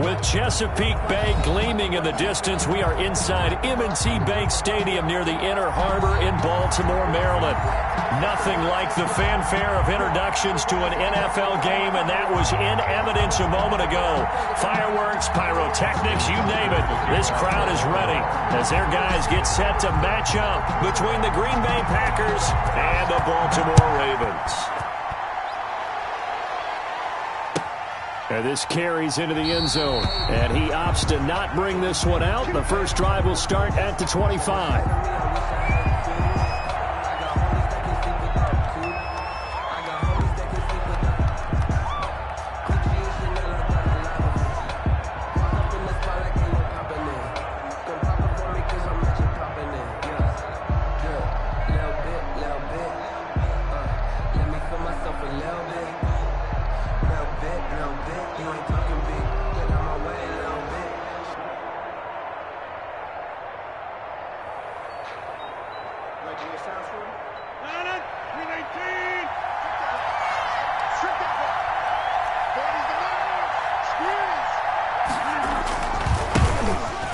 With Chesapeake Bay gleaming in the distance, we are inside M&T Bank Stadium near the Inner Harbor in Baltimore, Maryland. Nothing like the fanfare of introductions to an NFL game, and that was in evidence a moment ago. Fireworks, pyrotechnics, you name it. This crowd is ready as their guys get set to match up between the Green Bay Packers and the Baltimore Ravens. And this carries into the end zone, and he opts to not bring this one out. The first drive will start at the 25.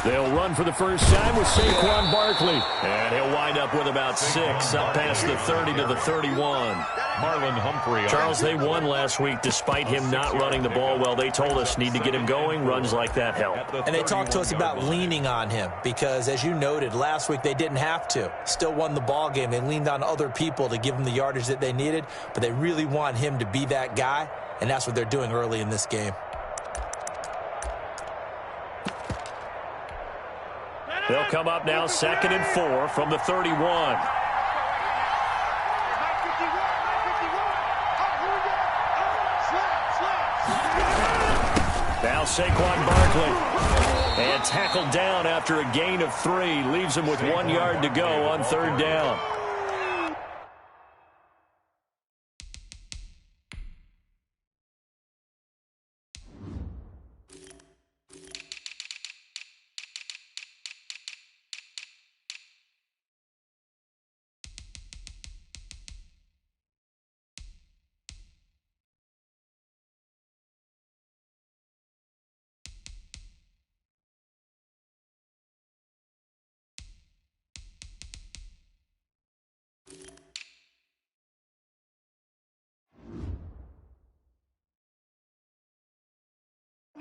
They'll run for the first time with Saquon Barkley. And he'll wind up with about 6, up past the 30 to the 31. Marlon Humphrey. Charles, they won last week despite him not running the ball well. They told us need to get him going. Runs like that help. And they talked to us about leaning on him because, as you noted, last week they didn't have to. Still won the ball game. They leaned on other people to give them the yardage that they needed, but they really want him to be that guy, and that's what they're doing early in this game. They'll come up now 2nd and 4 from the 31. Now Saquon Barkley. And tackled down after a gain of 3. Leaves him with 1 yard to go on 3rd down.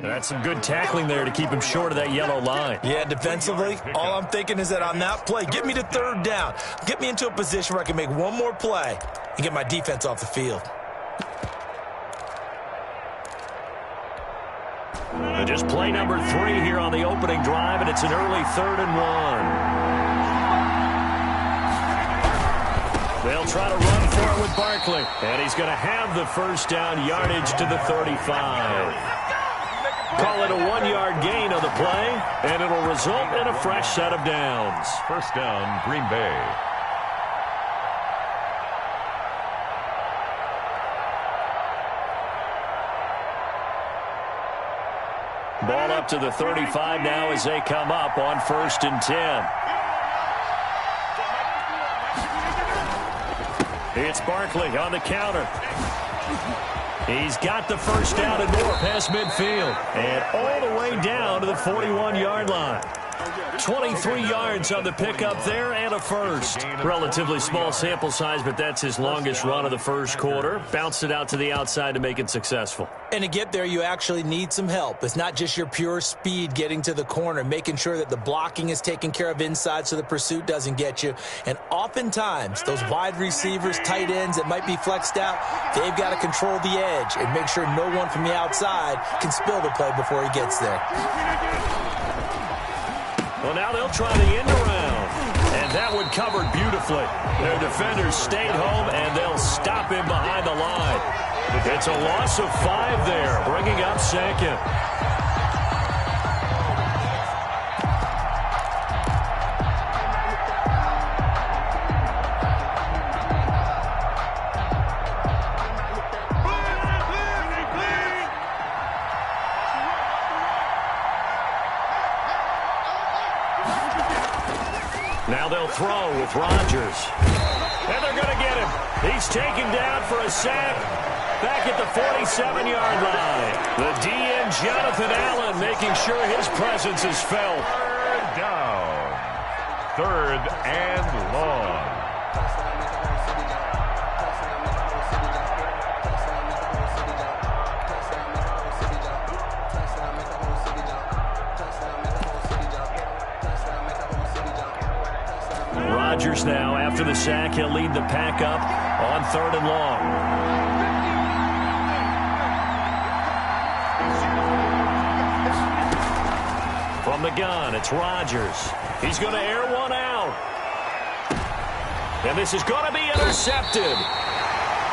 And that's some good tackling there to keep him short of that yellow line. Yeah, defensively, all I'm thinking is that on that play, get me to 3rd down. Get me into a position where I can make one more play and get my defense off the field. And just play number 3 here on the opening drive, and it's an early 3rd and 1. They'll try to run for it with Barkley. And he's going to have the first down yardage to the 35. Call it a 1-yard gain on the play, and it'll result in a fresh set of downs. First down, Green Bay. Ball up to the 35 now as they come up on 1st and 10. It's Barkley on the counter. He's got the first down and more past midfield. And all the way down to the 41-yard line. 23 yards on the pickup there and a first. Relatively small sample size, but that's his longest run of the first quarter. Bounced it out to the outside to make it successful. And to get there, you actually need some help. It's not just your pure speed getting to the corner, making sure that the blocking is taken care of inside so the pursuit doesn't get you. And oftentimes, those wide receivers, tight ends that might be flexed out, they've got to control the edge and make sure no one from the outside can spill the play before he gets there. Well, now they'll try the end around. And that one covered beautifully. Their defenders stayed home, and they'll stop him behind the line. It's a loss of 5 there, bringing up 2nd. Now they'll throw with Rodgers. And they're going to get him. He's taken down for a sack. back at the 47-yard line. The DN, Jonathan Allen, making sure his presence is felt. Third down. Third and long. Rodgers now, after the sack, he'll lead the pack up on 3rd and long. From the gun, it's Rodgers. He's going to air one out. And this is going to be intercepted.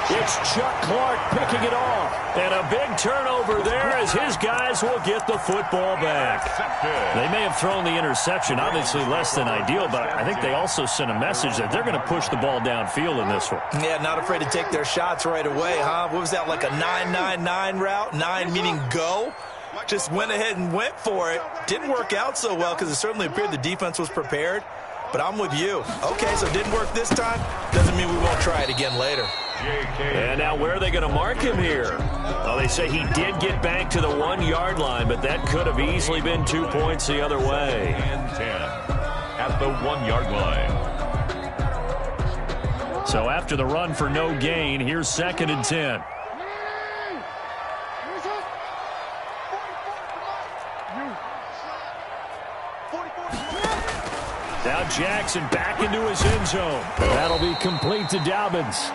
It's Chuck Clark picking it off. And a big turnover there as his guys will get the football back. They may have thrown the interception, obviously less than ideal, but I think they also sent a message that they're going to push the ball downfield in this one. Yeah, not afraid to take their shots right away, huh? What was that, like a 9-9-9 route? 9 meaning go? Just went ahead and went for it. Didn't work out so well because it certainly appeared the defense was prepared. But I'm with you. Okay, so it didn't work this time. Doesn't mean we won't try it again later. And now where are they going to mark him here? Well, they say he did get back to the 1-yard line, but that could have easily been 2 points the other way. And 10 at the 1-yard line. So after the run for no gain, here's 2nd and 10. Now Jackson back into his end zone. That'll be complete to Dobbins.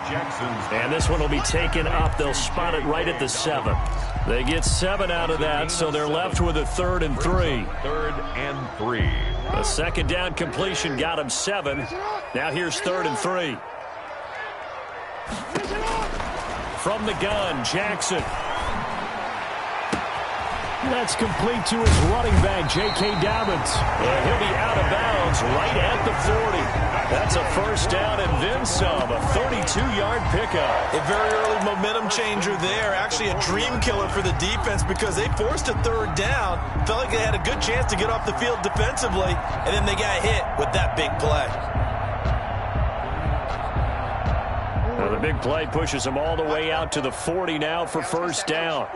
And this one will be taken up. They'll spot it right at the 7. They get 7 out of that, so they're left with a 3rd and 3. 3rd and 3. A 2nd down completion got him 7. Now here's 3rd and 3. From the gun, Jackson. That's complete to his running back, J.K. Dobbins. And he'll be out of bounds right at the 40. That's a 1st down and then some, a 32-yard pickup. A very early momentum changer there. Actually a dream killer for the defense because they forced a 3rd down. Felt like they had a good chance to get off the field defensively, and then they got hit with that big play. Well, the big play pushes them all the way out to the 40 now for 1st down.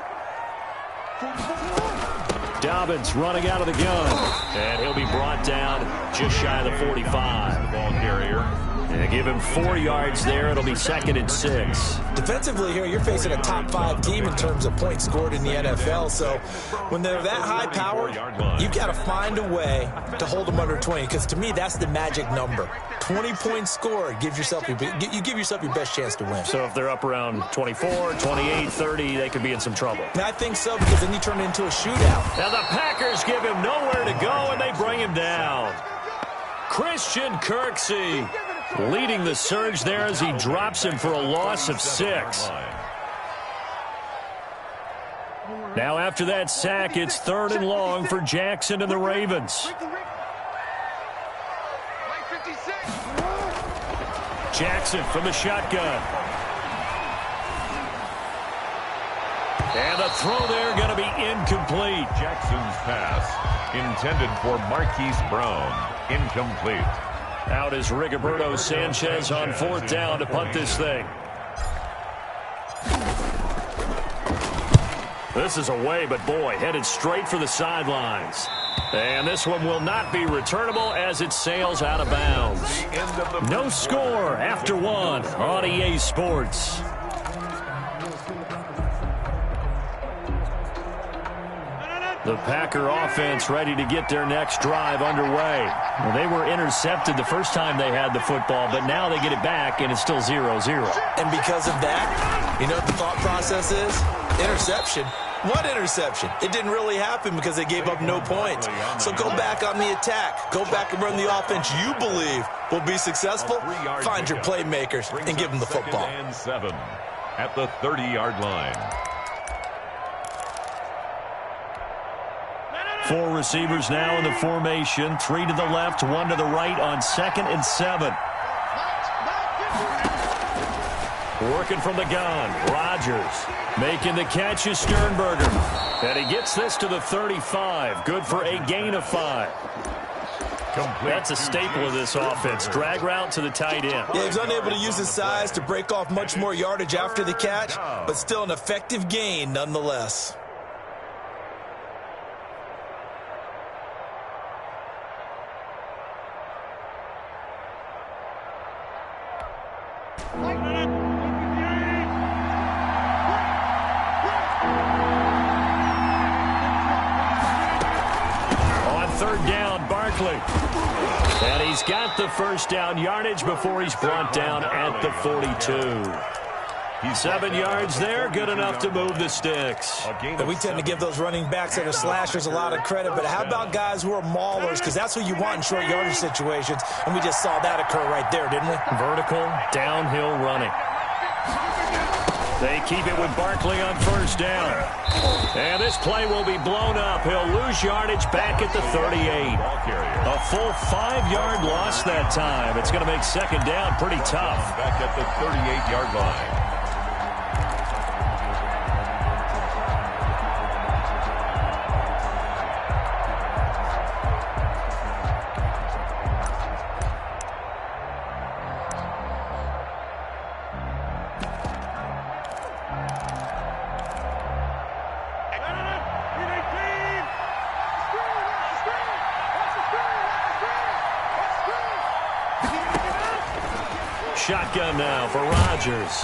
Dobbins running out of the gun. And he'll be brought down just shy of the 45. The ball carrier. And give him 4 yards there. It'll be 2nd and 6. Defensively here, you're facing a top 5 team in terms of points scored in the NFL. So when they're that high powered, you've got to find a way to hold them under 20. Because to me, that's the magic number. 20 points scored gives yourself you give yourself your best chance to win. So if they're up around 24, 28, 30, they could be in some trouble. And I think so, because then you turn it into a shootout. Now the Packers give him nowhere to go, and they bring him down. Christian Kirksey leading the surge there as he drops him for a loss of 6. Now after that sack, it's 3rd and long for Jackson and the Ravens. Jackson from the shotgun. And the throw there going to be incomplete. Jackson's pass intended for Marquise Brown. Incomplete. Out is Rigoberto Sanchez on 4th down to punt this thing. This is away, but boy, headed straight for the sidelines. And this one will not be returnable as it sails out of bounds. No score after 1 on EA Sports. The Packer offense ready to get their next drive underway. Well, they were intercepted the first time they had the football, but now they get it back, and it's still 0-0. And because of that, you know what the thought process is? Interception. What interception? It didn't really happen because they gave up no points. So go back on the attack. Go back and run the offense you believe will be successful. Find your playmakers and give them the football. 2nd and 7 at the 30-yard line. 4 receivers now in the formation. 3 to the left, 1 to the right on 2nd and 7. Working from the gun, Rodgers. Making the catch is Sternberger. And he gets this to the 35. Good for a gain of 5. That's a staple of this offense. Drag route to the tight end. Yeah, he was unable to use his size to break off much more yardage after the catch, but still an effective gain nonetheless. And he's got the first down yardage before he's brought down at the 42. 7 yards there, good enough to move the sticks. And we tend to give those running backs that are slashers a lot of credit, but how about guys who are maulers? Because that's who you want in short yardage situations, and we just saw that occur right there, didn't we? Vertical, downhill running. They keep it with Barkley on first down. And this play will be blown up. He'll lose yardage back at the 38. A full 5-yard loss that time. It's going to make second down pretty tough. Back at the 38-yard line. Shotgun now for Rodgers.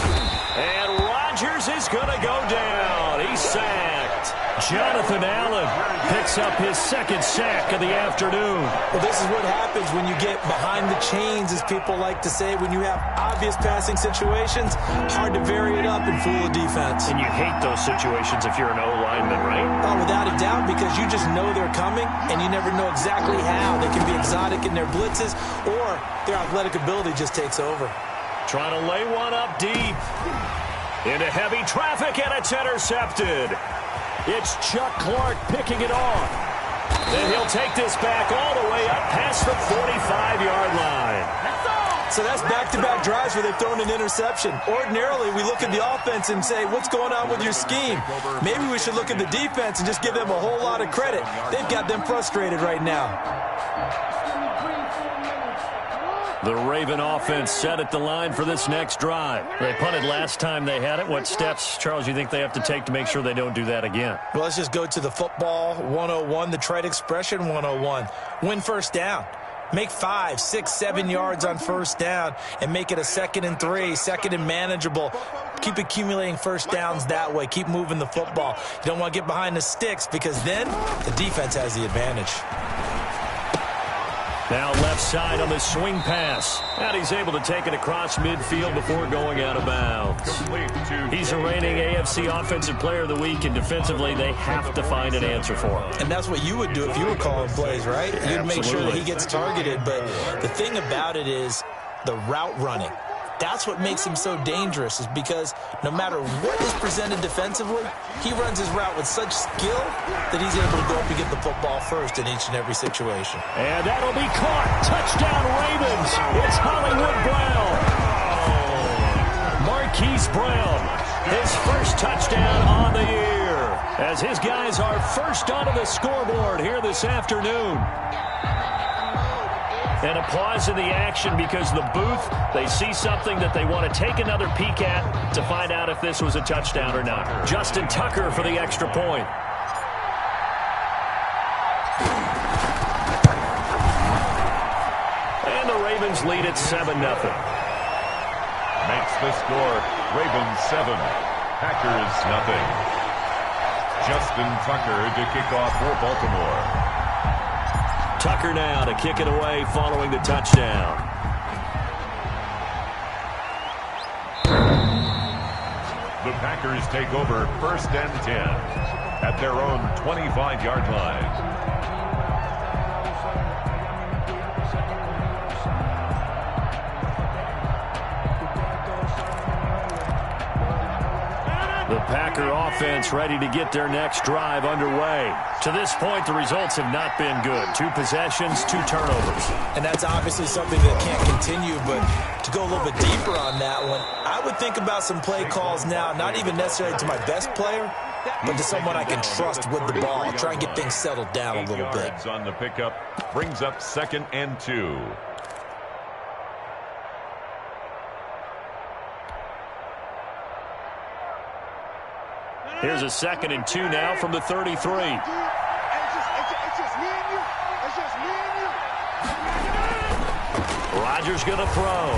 And Rodgers is going to go down. He's sacked. Jonathan Allen picks up his second sack of the afternoon. Well, this is what happens when you get behind the chains, as people like to say. When you have obvious passing situations, hard to vary it up and fool a defense. And you hate those situations if you're an O-lineman, right? Oh, without a doubt, because you just know they're coming, and you never know exactly how. They can be exotic in their blitzes, or their athletic ability just takes over. Trying to lay one up deep. Into heavy traffic, and it's intercepted. It's Chuck Clark picking it off. And he'll take this back all the way up past the 45-yard line. So that's back-to-back drives where they've thrown an interception. Ordinarily, we look at the offense and say, what's going on with your scheme? Maybe we should look at the defense and just give them a whole lot of credit. They've got them frustrated right now. The Raven offense set at the line for this next drive. They punted last time they had it. What steps, Charles, you think they have to take to make sure they don't do that again? Well, let's just go to the football 101, the trite expression 101. Win first down. Make 5, 6, 7 yards on first down and make it a 2nd and 3, 2nd and manageable. Keep accumulating first downs that way. Keep moving the football. You don't want to get behind the sticks because then the defense has the advantage. Now left side on the swing pass. And he's able to take it across midfield before going out of bounds. He's the reigning AFC Offensive Player of the Week, and defensively they have to find an answer for him. And that's what you would do if you were calling plays, right? You'd make sure that he gets targeted. But the thing about it is the route running. That's what makes him so dangerous, is because no matter what is presented defensively, he runs his route with such skill that he's able to go up and get the football first in each and every situation. And that'll be caught. Touchdown Ravens. It's Hollywood Brown. Marquise Brown, his first touchdown on the year, as his guys are first onto the scoreboard here this afternoon. And applause in the action because the booth, they see something that they want to take another peek at to find out if this was a touchdown or not. Justin Tucker for the extra point. And the Ravens lead at 7-0. Makes the score Ravens 7, Packers nothing. Justin Tucker to kick off for Baltimore. Tucker now to kick it away following the touchdown. The Packers take over 1st and 10 at their own 25-yard line. The Packer offense ready to get their next drive underway. To this point, the results have not been good. 2 possessions, 2 turnovers. And that's obviously something that can't continue, but to go a little bit deeper on that one, I would think about some play calls now, not even necessarily to my best player, but to someone I can trust with the ball. Try and get things settled down a little bit. On the pickup brings up 2nd and 2. Here's a 2nd and 2 now from the 33. It's just me and you. It's just me and you. Rodgers going to throw.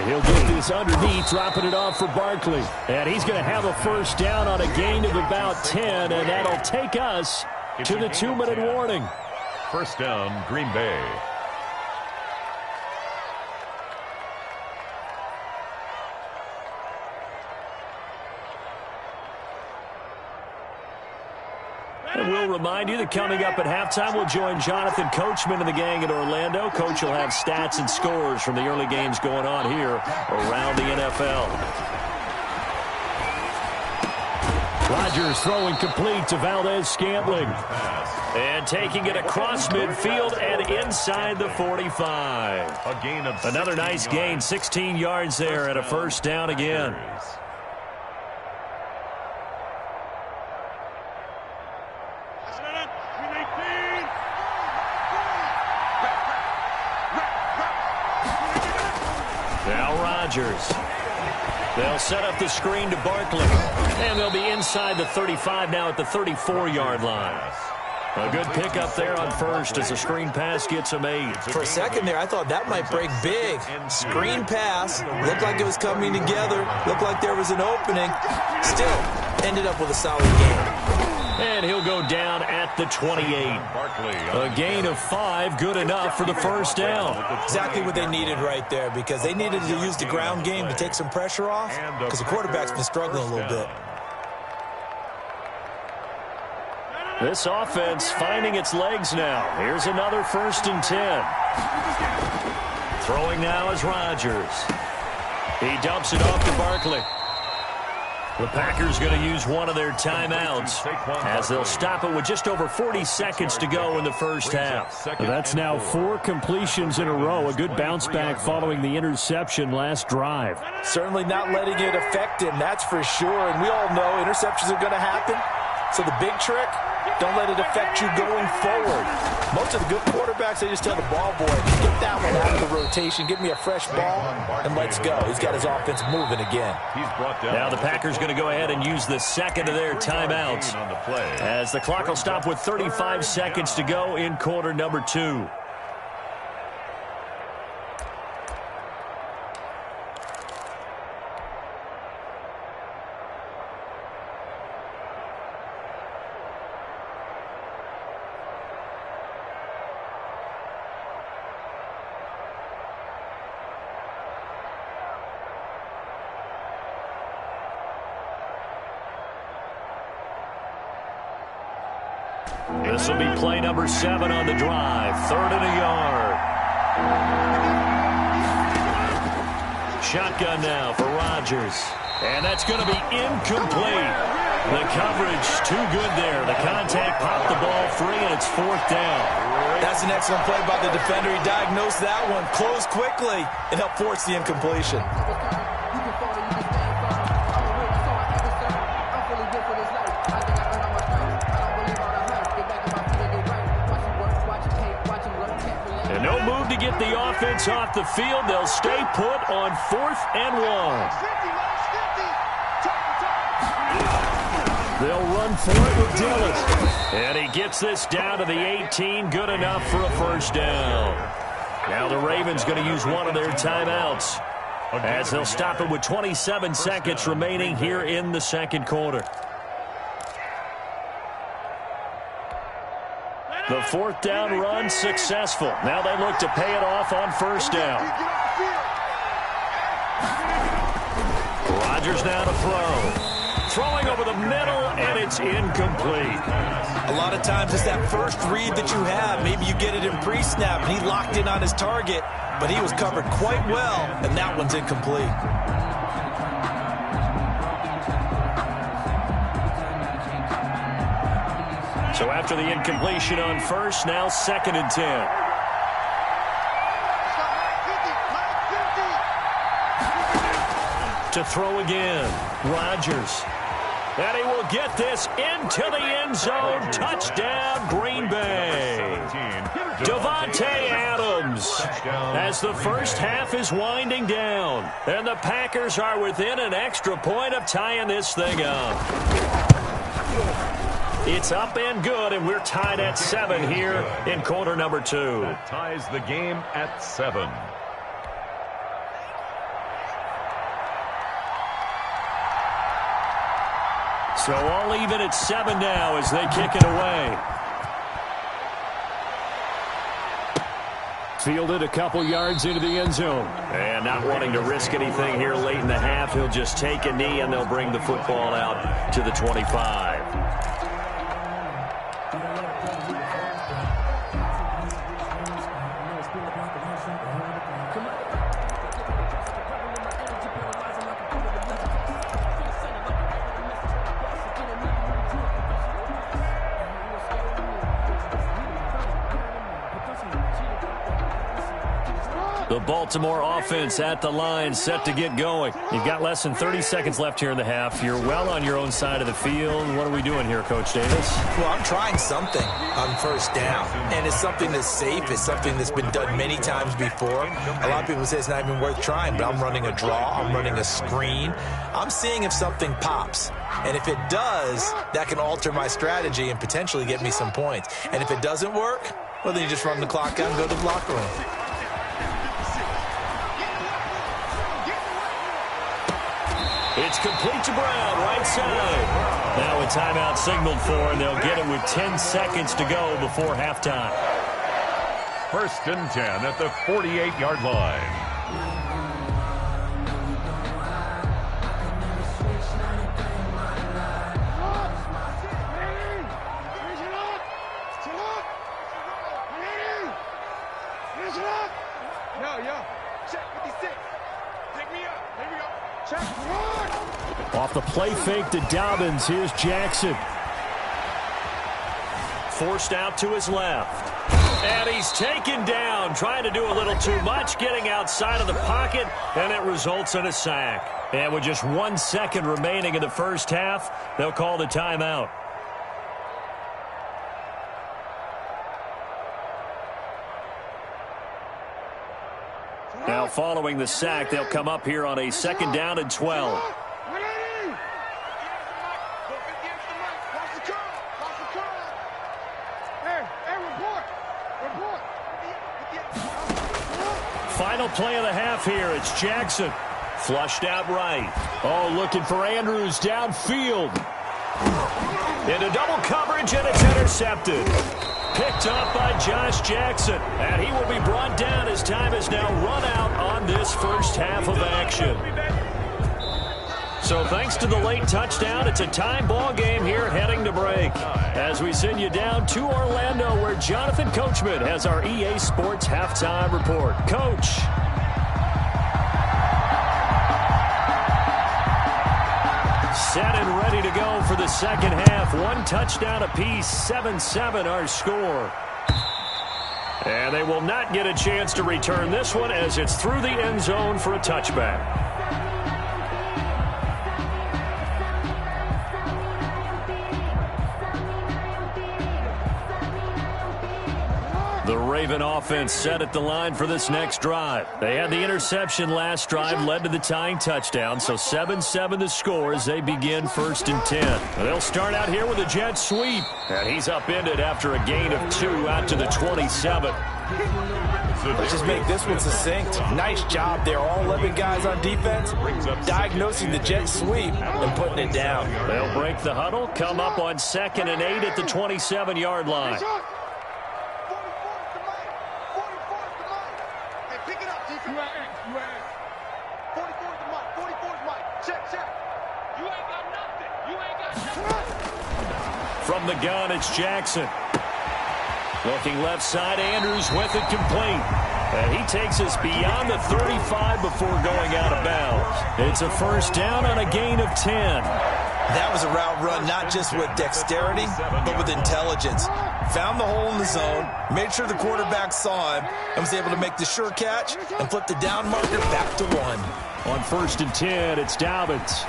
He'll get this underneath, dropping it off for Barkley. And he's going to have a first down on a gain of about 10, and that'll take us to the 2-minute warning. First down, Green Bay. And we'll remind you that coming up at halftime, we'll join Jonathan Coachman and the gang in Orlando. Coach will have stats and scores from the early games going on here around the NFL. Rodgers throwing complete to Valdez-Scantling. And taking it across midfield and inside the 45. A gain of another nice gain, 16 yards there and a first down again. They'll set up the screen to Barkley. And they'll be inside the 35 now at the 34-yard line. A good pickup there on first as the screen pass gets a made. For a second there, I thought that might break big. Screen pass. Looked like it was coming together. Looked like there was an opening. Still, ended up with a solid game. And he'll go down at the 28. A gain of 5, good enough for the first down. Exactly what they needed right there, because they needed to use the ground game to take some pressure off, because the quarterback's been struggling a little bit. This offense finding its legs now. Here's another 1st and 10. Throwing now is Rodgers. He dumps it off to Barkley. The Packers going to use one of their timeouts as they'll stop it with just over 40 seconds to go in the first half. That's now 4 completions in a row. A good bounce back following the interception last drive. Certainly not letting it affect him, that's for sure. And we all know interceptions are going to happen. So the big trick, don't let it affect you going forward. Most of the good quarterbacks, they just tell the ball boy, get that one out of the rotation, give me a fresh ball, and let's go. He's got his offense moving again. Now the Packers going to go ahead and use the second of their timeouts as the clock will stop with 35 seconds to go in quarter number 2. This will be play number 7 on the drive. 3rd and a yard. Shotgun now for Rodgers. And that's going to be incomplete. The coverage too good there. The contact popped the ball free, and it's 4th down. That's an excellent play by the defender. He diagnosed that one, closed quickly, and helped force the incompletion. No move to get the offense off the field. They'll stay put on 4th and 1. They'll run for it with Dillon. And he gets this down to the 18. Good enough for a first down. Now the Ravens going to use one of their timeouts as they'll stop it with 27 seconds remaining here in the second quarter. The 4th down run successful. Now they look to pay it off on first down. Rodgers now to throw. Throwing over the middle, and it's incomplete. A lot of times it's that first read that you have. Maybe you get it in pre-snap, and he locked in on his target, but he was covered quite well, and that one's incomplete. So after the incompletion on first, now 2nd and 10. To throw again, Rodgers. And he will get this into the end zone. Touchdown, Green Bay. Davante Adams as the first half is winding down. And the Packers are within an extra point of tying this thing up. It's up and good, and we're tied at 7 here in quarter number 2. That ties the game at 7. So all even at 7 now as they kick it away. Fielded a couple yards into the end zone. And not wanting to risk anything here late in the half, he'll just take a knee and they'll bring the football out to the 25. The Baltimore offense at the line, set to get going. You've got less than 30 seconds left here in the half. You're well on your own side of the field. What are we doing here, Coach Davis? Well, I'm trying something on first down, and it's something that's safe. It's something that's been done many times before. A lot of people say it's not even worth trying, but I'm running a draw. I'm running a screen. I'm seeing if something pops. And if it does, that can alter my strategy and potentially get me some points. And if it doesn't work, well, then you just run the clock out and go to the locker room. It's complete to Brown, right side. Now a timeout signaled for, and they'll get it with 10 seconds to go before halftime. 1st and 10 at the 48-yard line. Off the play fake to Dobbins, here's Jackson. Forced out to his left. And he's taken down, trying to do a little too much, getting outside of the pocket, and it results in a sack. And with just 1 second remaining in the first half, they'll call the timeout. Now following the sack, they'll come up here on a 2nd down and 12. Final play of the half here. It's Jackson. Flushed out right. Oh, looking for Andrews downfield. Into double coverage, and it's intercepted. Picked up by Josh Jackson. And he will be brought down as time is now run out on this first half of action. So thanks to the late touchdown, it's a time ball game here heading to break. As we send you down to Orlando, where Jonathan Coachman has our EA Sports halftime report. Coach. Set and ready to go for the second half. 1 touchdown apiece, 7-7 our score. And they will not get a chance to return this one as it's through the end zone for a touchback. The Raven offense set at the line for this next drive. They had the interception last drive, led to the tying touchdown, so 7-7 the score as they begin 1st and 10. They'll start out here with a jet sweep, and he's upended after a gain of 2 out to the 27. Let's just make this one succinct. Nice job there. All 11 guys on defense diagnosing the jet sweep and putting it down. They'll break the huddle, come up on 2nd and 8 at the 27-yard line. From the gun, it's Jackson. Looking left side, Andrews with it complete. And he takes us beyond the 35 before going out of bounds. It's a first down on a gain of 10. That was a route run not just with dexterity, but with intelligence. Found the hole in the zone, made sure the quarterback saw him, and was able to make the sure catch and flip the down marker back to 1. On 1st and 10, it's Dobbins.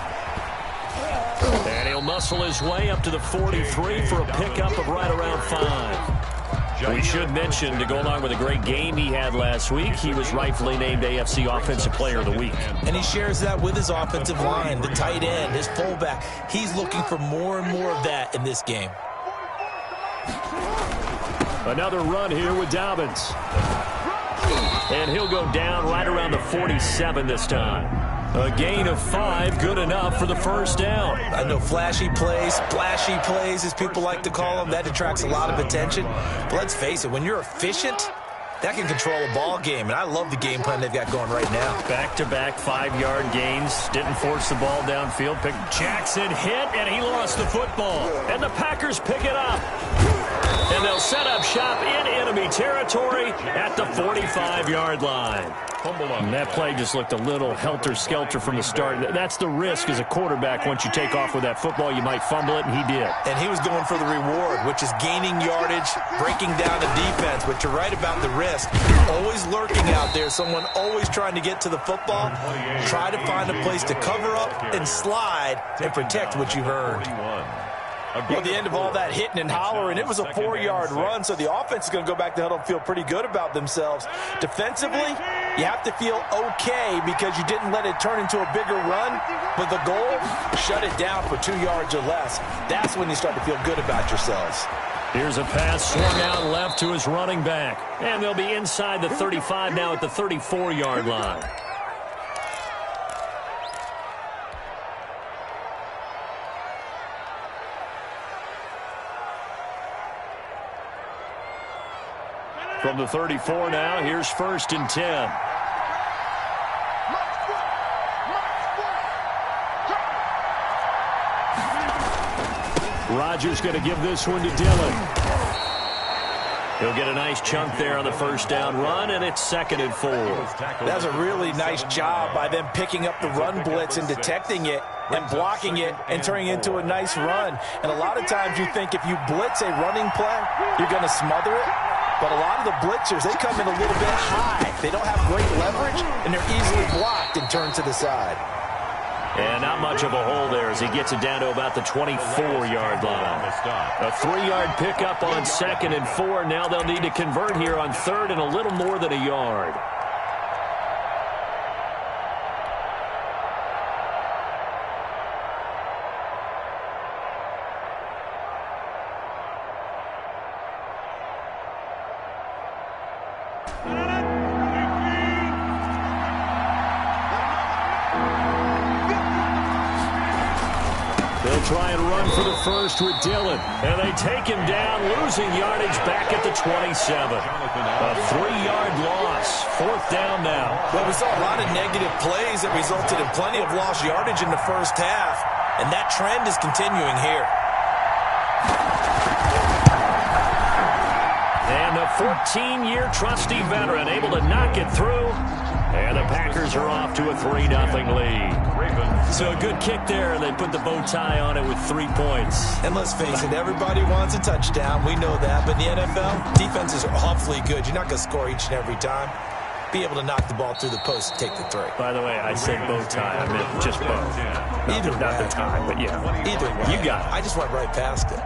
And he'll He'll muscle his way up to the 43 for a pickup of right around 5. We should mention, to go along with a great game he had last week, he was rightfully named AFC Offensive Player of the Week. And he shares that with his offensive line, the tight end, his fullback. He's looking for more and more of that in this game. Another run here with Dobbins. And he'll go down right around the 47 this time. A gain of 5, good enough for the first down. I know flashy plays, splashy plays, as people like to call them, that attracts a lot of attention. But let's face it, when you're efficient, that can control a ball game. And I love the game plan they've got going right now. Back-to-back 5-yard gains. Didn't force the ball downfield. Jackson hit, and he lost the football. And the Packers pick it up. And they'll set up shop in enemy territory at the 45-yard line. And that play just looked a little helter-skelter from the start. That's the risk as a quarterback. Once you take off with that football, you might fumble it, and he did. And he was going for the reward, which is gaining yardage, breaking down the defense. But you're right about the risk. Always lurking out there, someone always trying to get to the football. Try to find a place to cover up and slide and protect what you earned. Well, the end of all that hitting and hollering, it was a 4-yard run, so the offense is going to go back to huddle and feel pretty good about themselves. Defensively, you have to feel okay because you didn't let it turn into a bigger run, but the goal, shut it down for 2 yards or less. That's when you start to feel good about yourselves. Here's a pass swung out left to his running back, and they'll be inside the 35 now at the 34-yard line. From the 34 now, here's 1st and 10. Rodgers going to give this one to Dillon. He'll get a nice chunk there on the first down run, and it's 2nd and 4. That's a really nice job by them picking up the run blitz and detecting it and blocking it and turning it into a nice run. And a lot of times you think if you blitz a running play, you're going to smother it. But a lot of the blitzers, they come in a little bit high. They don't have great leverage, and they're easily blocked and turned to the side. And not much of a hole there as he gets it down to about the 24-yard line. A 3-yard pickup on 2nd and 4. Now they'll need to convert here on 3rd and a little more than a yard. Try and run for the first with Dillon. And they take him down, losing yardage back at the 27. A 3-yard loss. 4th down now. Well, we saw a lot of negative plays that resulted in plenty of lost yardage in the first half. And that trend is continuing here. And the 14-year trusty veteran able to knock it through. And the Packers are off to a 3-0 lead. So a good kick there, and they put the bow tie on it with 3 points. And let's face it, everybody wants a touchdown. We know that. But in the NFL, defenses are awfully good. You're not going to score each and every time. Be able to knock the ball through the post and take the 3. By the way, I said bow tie. I meant just bow. Either way. Not the tie, but yeah. Either way. You got it. I just went right past it.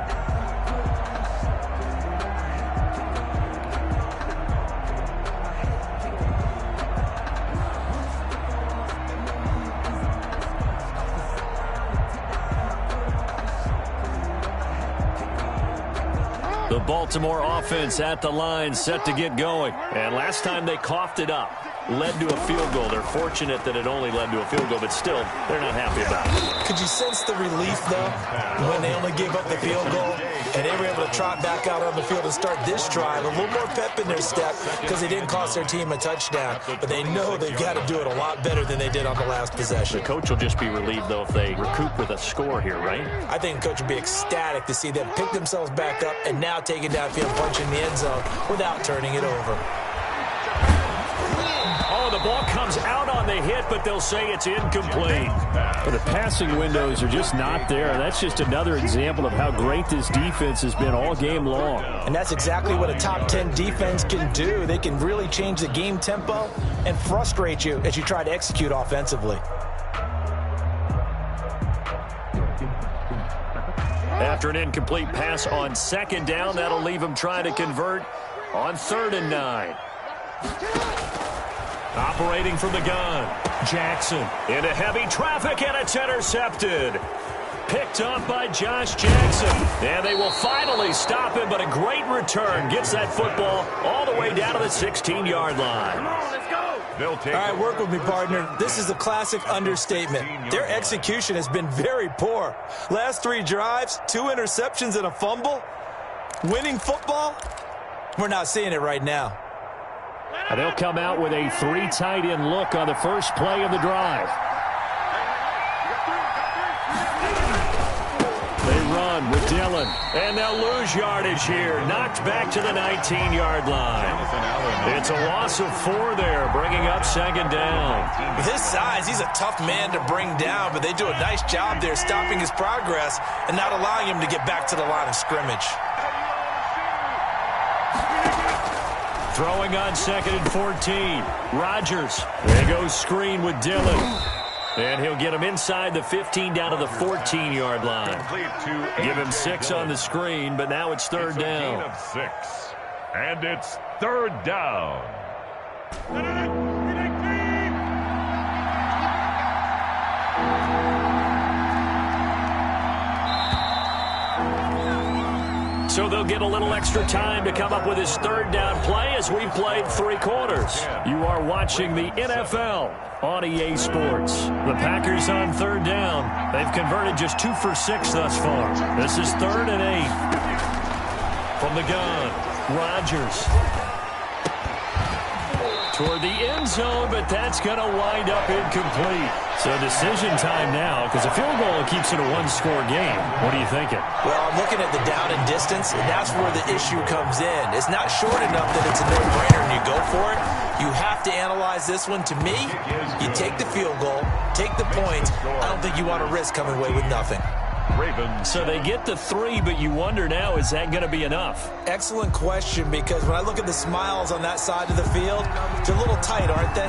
The Baltimore offense at the line, set to get going. And last time they coughed it up, led to a field goal. They're fortunate that it only led to a field goal, but still, they're not happy about it. Could you sense the relief, though, when they only gave up the field goal and they were able to trot back out on the field and start this drive? A little more pep in their step because they didn't cost their team a touchdown, but they know they've got to do it a lot better than they did on the last possession. The coach will just be relieved, though, if they recoup with a score here, right? I think the coach will be ecstatic to see them pick themselves back up and now take it downfield, punch in the end zone without turning it over. Oh, the ball comes out on the hit, but they'll say it's incomplete. But the passing windows are just not there. That's just another example of how great this defense has been all game long. And that's exactly what a top 10 defense can do. They can really change the game tempo and frustrate you as you try to execute offensively. After an incomplete pass on second down, that'll leave him trying to convert on 3rd and 9. Operating from the gun, Jackson into heavy traffic, and it's intercepted. Picked up by Josh Jackson. And they will finally stop him, but a great return gets that football all the way down to the 16-yard line. Come on, let's go. All right, work with me, partner. This is a classic understatement. Their execution has been very poor. Last 3 drives, 2 interceptions and a fumble. Winning football? We're not seeing it right now. And they'll come out with a 3 tight end look on the first play of the drive. They run with Dillon. And they'll lose yardage here. Knocked back to the 19-yard line. It's a loss of 4 there, bringing up 2nd down. With his size, he's a tough man to bring down, but they do a nice job there stopping his progress and not allowing him to get back to the line of scrimmage. Throwing on 2nd and 14. Rodgers. They go screen with Dillon. And he'll get him inside the 15 down to the 14-yard line. Give him 6 on the screen, but now it's 3rd down. Of 6. And it's 3rd down. So they'll get a little extra time to come up with his 3rd down play as we've played 3 quarters. You are watching the NFL on EA Sports. The Packers on 3rd down. They've converted just 2 for 6 thus far. This is 3rd and 8. From the gun, Rodgers. Toward the end zone, but that's going to wind up incomplete. So decision time now, because a field goal keeps it a 1-score game. What are you thinking? Well, I'm looking at the down and distance, and that's where the issue comes in. It's not short enough that it's a no-brainer and you go for it. You have to analyze this one. To me, you take the field goal, take the points. I don't think you want to risk coming away with nothing. Ravens. So they get the 3, but you wonder now, is that going to be enough? Excellent question, because when I look at the smiles on that side of the field, they're a little tight, aren't they?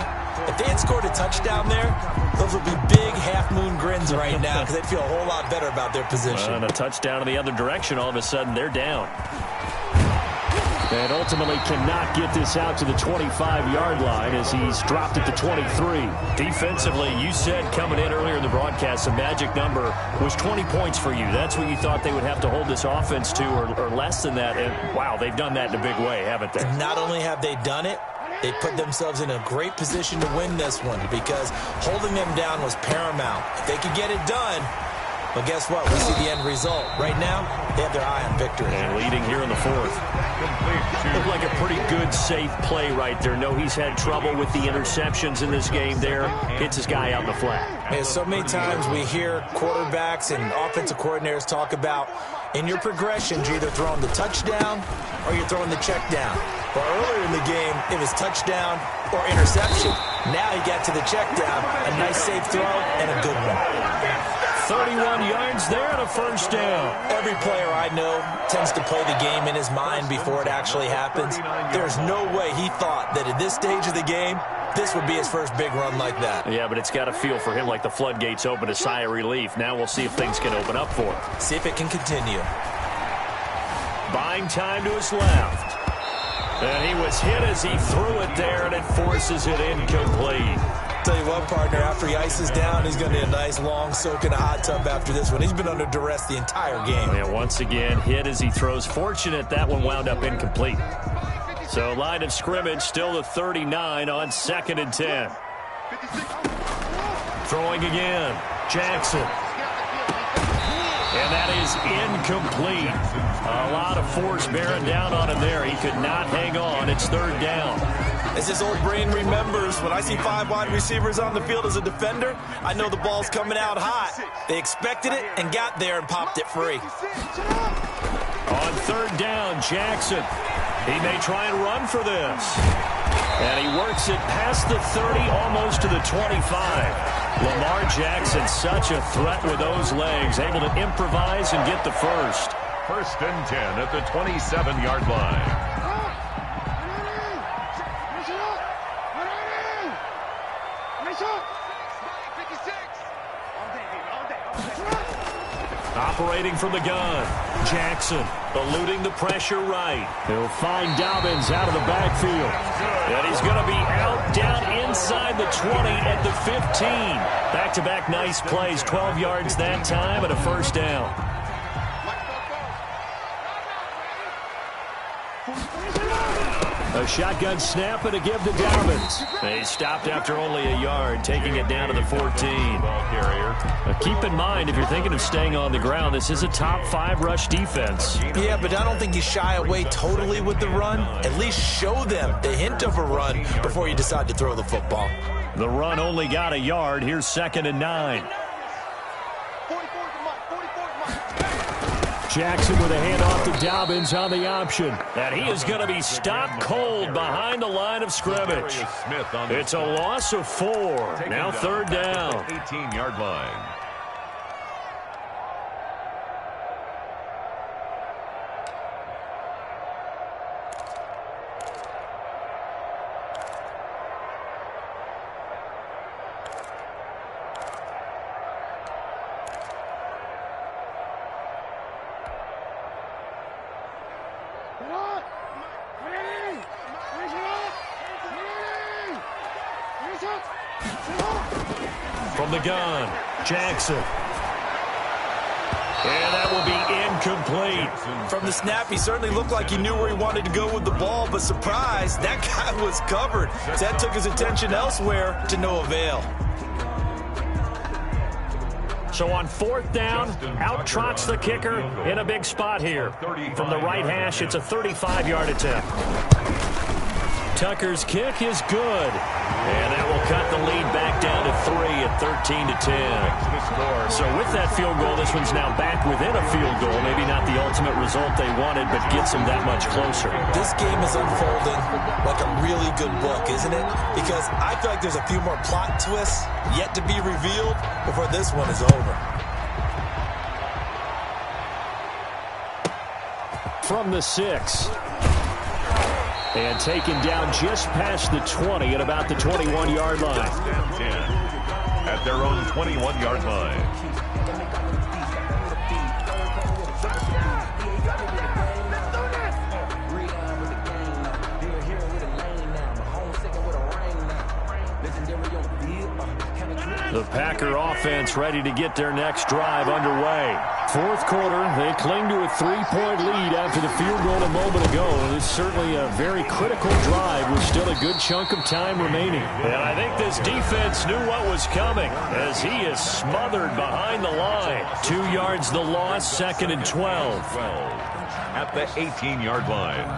If they had scored a touchdown there, those would be big half-moon grins right now because they'd feel a whole lot better about their position. And a touchdown in the other direction, all of a sudden they're down. And ultimately cannot get this out to the 25-yard line as he's dropped at the 23. Defensively, you said coming in earlier in the broadcast, the magic number was 20 points for you. That's what you thought they would have to hold this offense to, or less than that. And, wow, they've done that in a big way, haven't they? And not only have they done it, they put themselves in a great position to win this one because holding them down was paramount. If they could get it done, but guess what? We see the end result. Right now, they have their eye on victory. And leading here in the 4th. Looked like a pretty good, safe play right there. No, he's had trouble with the interceptions in this game there. Hits his guy out in the flat. Man, so many times we hear quarterbacks and offensive coordinators talk about in your progressions, you're either throwing the touchdown or you're throwing the check down. Well, earlier in the game, it was touchdown or interception. Now he got to the check down, a nice safe throw, and a good one. 31 yards there and a 1st down. Every player I know tends to play the game in his mind before it actually happens. There's no way he thought that at this stage of the game, this would be his first big run like that. Yeah, but it's got to feel for him like the floodgates open, a sigh of relief. Now we'll see if things can open up for him. See if it can continue. Buying time to his left. And he was hit as he threw it there, and it forces it incomplete. Tell you what, partner, after he ices down, he's going to need a nice long soak in a hot tub after this one. He's been under duress the entire game. And once again, hit as he throws. Fortunate that one wound up incomplete. So line of scrimmage still the 39 on 2nd and 10. Throwing again, Jackson. And that is incomplete. A lot of force bearing down on him there. He could not hang on. It's 3rd down. As his old brain remembers, when I see 5 wide receivers on the field as a defender, I know the ball's coming out hot. They expected it and got there and popped it free. On 3rd down, Jackson. He may try and run for this. And he works it past the 30, almost to the 25. Lamar Jackson, such a threat with those legs, able to improvise and get the first. 1st and 10 at the 27-yard line. Operating from the gun. Jackson eluding the pressure right. He'll find Dobbins out of the backfield. And he's going to be out down inside the 20 at the 15. Back-to-back nice plays. 12 yards that time and a first down. A shotgun snap and a give to Dobbins. They stopped after only a yard, taking it down to the 14. Keep in mind, if you're thinking of staying on the ground, this is a top 5 rush defense. Yeah, but I don't think you shy away totally with the run. At least show them the hint of a run before you decide to throw the football. The run only got a yard. Here's 2nd and 9. Jackson with a handoff to Dobbins on the option. And he is going to be stopped cold behind the line of scrimmage. It's a loss of 4. Now 3rd down. 18-yard line. From the gun, Jackson. And that will be incomplete. From the snap, he certainly looked like he knew where he wanted to go with the ball, but surprise, that guy was covered. So that took his attention elsewhere to no avail. So on 4th down, out trots the kicker in a big spot here. From the right hash, it's a 35-yard attempt. Tucker's kick is good. And that will cut the lead back down to 3 at 13-10. So with that field goal, this one's now back within a field goal. Maybe not the ultimate result they wanted, but gets them that much closer. This game is unfolding like a really good book, isn't it? Because I feel like there's a few more plot twists yet to be revealed before this one is over. From the 6. And taken down just past the 20 at about the 21-yard line. At their own 21-yard line. The Packer offense ready to get their next drive underway. 4th quarter, they cling to a 3-point lead after the field goal a moment ago. It's certainly a very critical drive with still a good chunk of time remaining. And I think this defense knew what was coming as he is smothered behind the line. 2 yards the loss, 2nd and 12. At the 18-yard line.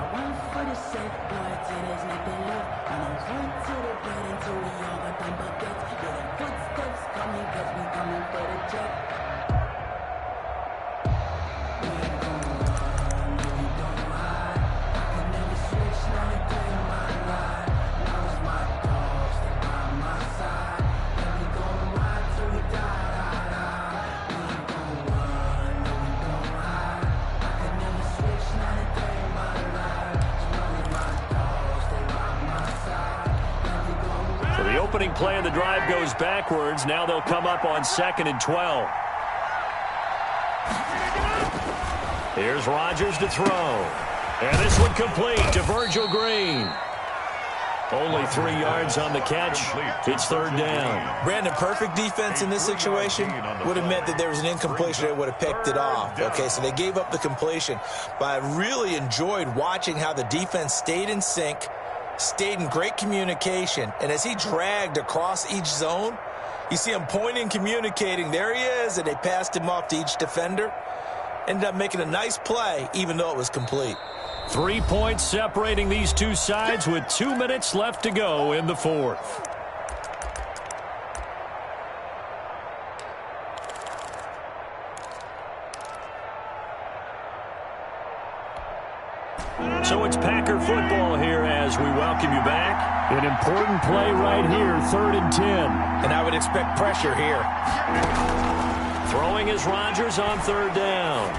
Opening play of the drive goes backwards. Now they'll come up on 2nd and 12. Here's Rodgers to throw. And this one complete to Virgil Green. Only 3 yards on the catch. It's 3rd down. Brandon, perfect defense in this situation would have meant that there was an incompletion that would have picked it off. Okay, so they gave up the completion. But I really enjoyed watching how the defense stayed in sync, stayed in great communication, and as he dragged across each zone, you see him pointing, communicating, there he is, and they passed him off to each defender. Ended up making a nice play, even though it was complete. 3 points separating these two sides with 2 minutes left to go in the 4th. So it's Packer football here as we welcome you back. An important play right here, 3rd and 10. And I would expect pressure here. Throwing is Rodgers on 3rd down.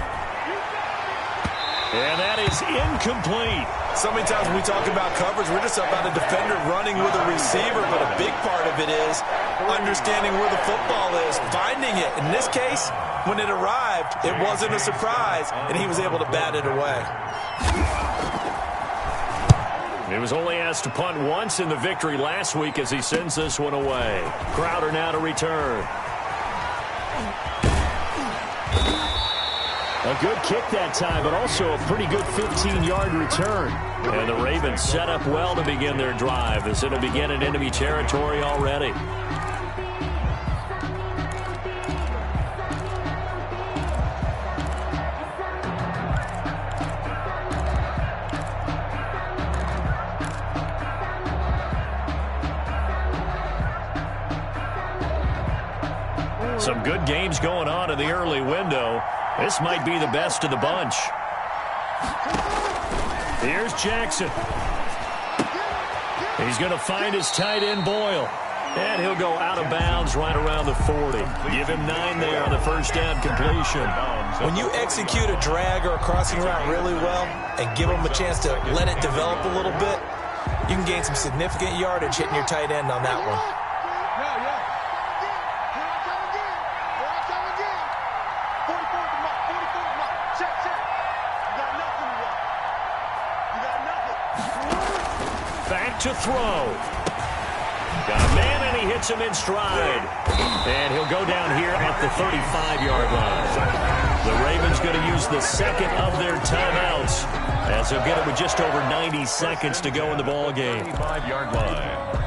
And that is incomplete. So many times when we talk about coverage, we're just about a defender running with a receiver, but a big part of it is understanding where the football is, finding it. In this case, when it arrived, it wasn't a surprise, and he was able to bat it away. He was only asked to punt once in the victory last week as he sends this one away. Crowder now to return. A good kick that time, but also a pretty good 15-yard return. And the Ravens set up well to begin their drive as it'll begin in enemy territory already. Some good games going on in the early window. This might be the best of the bunch. Here's Jackson. He's going to find his tight end, Boyle. And he'll go out of bounds right around the 40. Give him 9 there on the first down completion. When you execute a drag or a crossing route really well and give them a chance to let it develop a little bit, you can gain some significant yardage hitting your tight end on that one. Back to throw. Got a man, and he hits him in stride. And he'll go down here at the 35-yard line. The Ravens going to use the second of their timeouts as they'll get it with just over 90 seconds to go in the ball game. 35-yard line.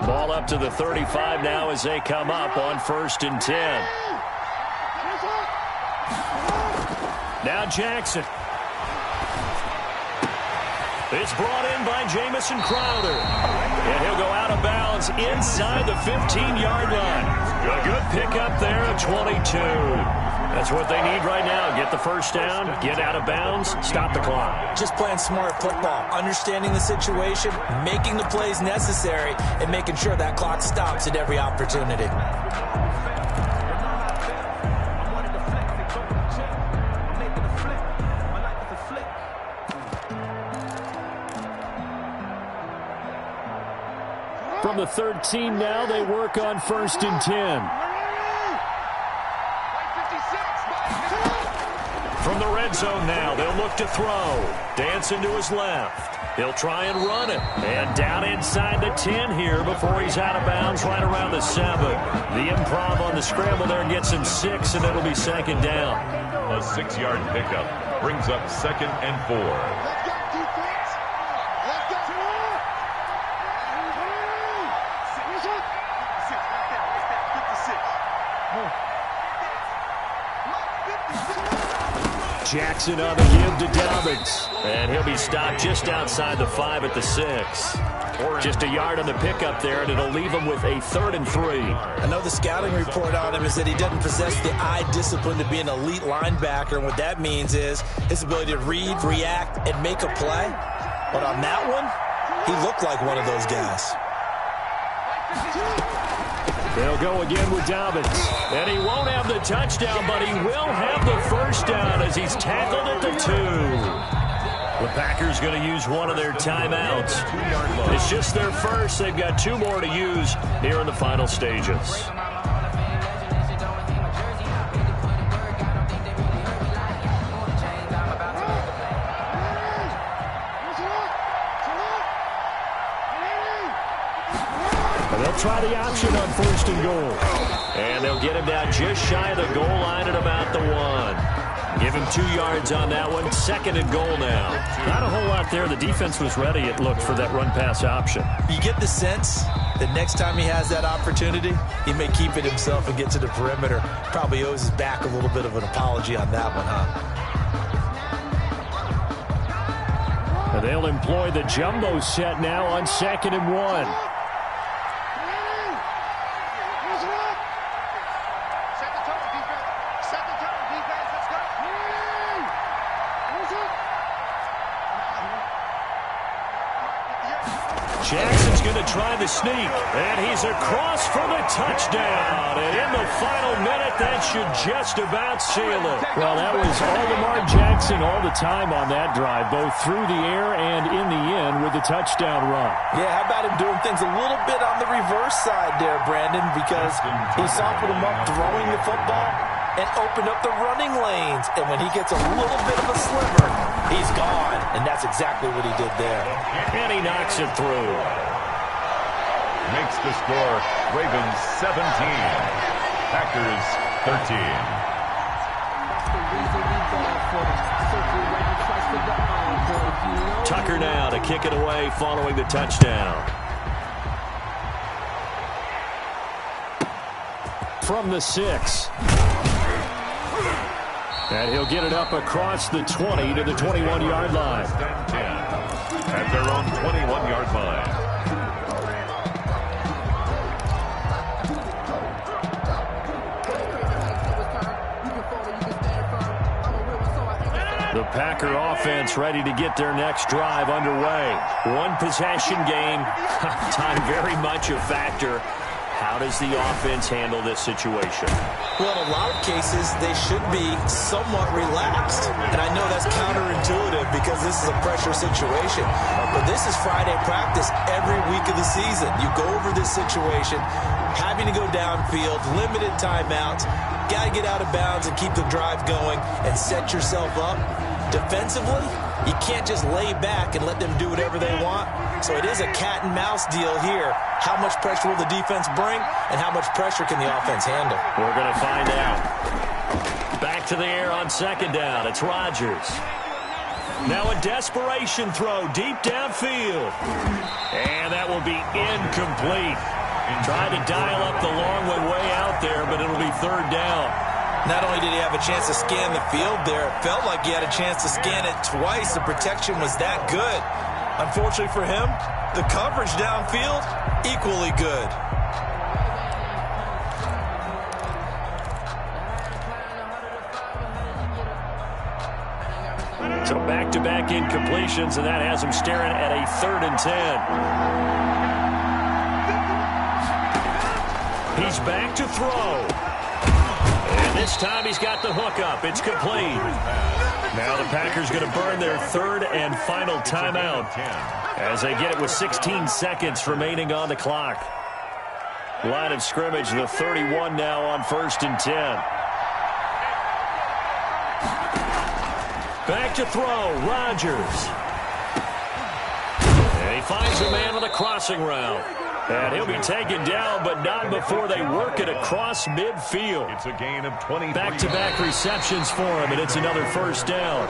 Ball up to the 35 now as they come up on 1st and 10. Now Jackson. It's brought in by Jamison Crowder. And he'll go out of bounds inside the 15-yard line. A good pickup there at 22. That's what they need right now. Get the first down, get out of bounds, stop the clock. Just playing smart football, understanding the situation, making the plays necessary, and making sure that clock stops at every opportunity. From the 13 now, they work on 1st and 10. From the red zone now, they'll look to throw. Dancing to his left. He'll try and run it. And down inside the 10 here before he's out of bounds right around the 7. The improv on the scramble there gets him 6, and it'll be 2nd down. A 6-yard pickup brings up 2nd and 4. Jackson on the give to Dobbins. And he'll be stopped just outside the 5 at the 6. Just a yard on the pickup there, and it'll leave him with a 3rd and 3. I know the scouting report on him is that he doesn't possess the eye discipline to be an elite linebacker. And what that means is his ability to read, react, and make a play. But on that one, he looked like one of those guys. They'll go again with Dobbins. And he won't have the touchdown, but he will have the first down as he's tackled at the 2. The Packers going to use one of their timeouts. It's just their first. They've got 2 more to use here in the final stages. They'll try the option on 1st and goal. And they'll get him down just shy of the goal line at about the 1. Give him 2 yards on that one. 2nd and goal now. Not a whole lot there. The defense was ready, it looked, for that run-pass option. You get the sense that next time he has that opportunity, he may keep it himself and get to the perimeter. Probably owes his back a little bit of an apology on that one, huh? And they'll employ the jumbo set now on 2nd and 1. Jackson's going to try the sneak. And he's across for the touchdown. And in the final minute, that should just about seal it. Well, that was all Lamar Jackson all the time on that drive, both through the air and in the end with the touchdown run. Yeah, how about him doing things a little bit on the reverse side there, Brandon, because he softened him up throwing the football and opened up the running lanes. And when he gets a little bit of a sliver, he's gone. And that's exactly what he did there. And he knocks it through. Makes the score Ravens 17, Packers 13. Tucker now to kick it away following the touchdown. From the 6. And he'll get it up across the 20 to the 21-yard line. At their own 21-yard line. The Packer offense ready to get their next drive underway. One possession game. Time very much a factor. How does the offense handle this situation? Well, in a lot of cases, they should be somewhat relaxed. And I know that's counterintuitive because this is a pressure situation. But this is Friday practice every week of the season. You go over this situation, having to go downfield, limited timeouts, got to get out of bounds and keep the drive going and set yourself up. Defensively, you can't just lay back and let them do whatever they want. So it is a cat and mouse deal here. How much pressure will the defense bring, and how much pressure can the offense handle? We're going to find out. Back to the air on second down. It's Rodgers. Now a desperation throw deep downfield. And that will be incomplete. Tried to dial up the long one way out there, but it'll be third down. Not only did he have a chance to scan the field there, it felt like he had a chance to scan it twice. The protection was that good. Unfortunately for him, the coverage downfield, equally good. So back-to-back incompletions, and that has him staring at a 3rd and 10. He's back to throw. And this time he's got the hook up. It's complete. Now the Packers going to burn their 3rd and final timeout as they get it with 16 seconds remaining on the clock. Line of scrimmage, the 31 now on 1st and 10. Back to throw, Rodgers. And he finds a man on the crossing route. And he'll be taken down, but not before they work it across midfield. It's a gain of 20. Back-to-back receptions for him, and it's another first down.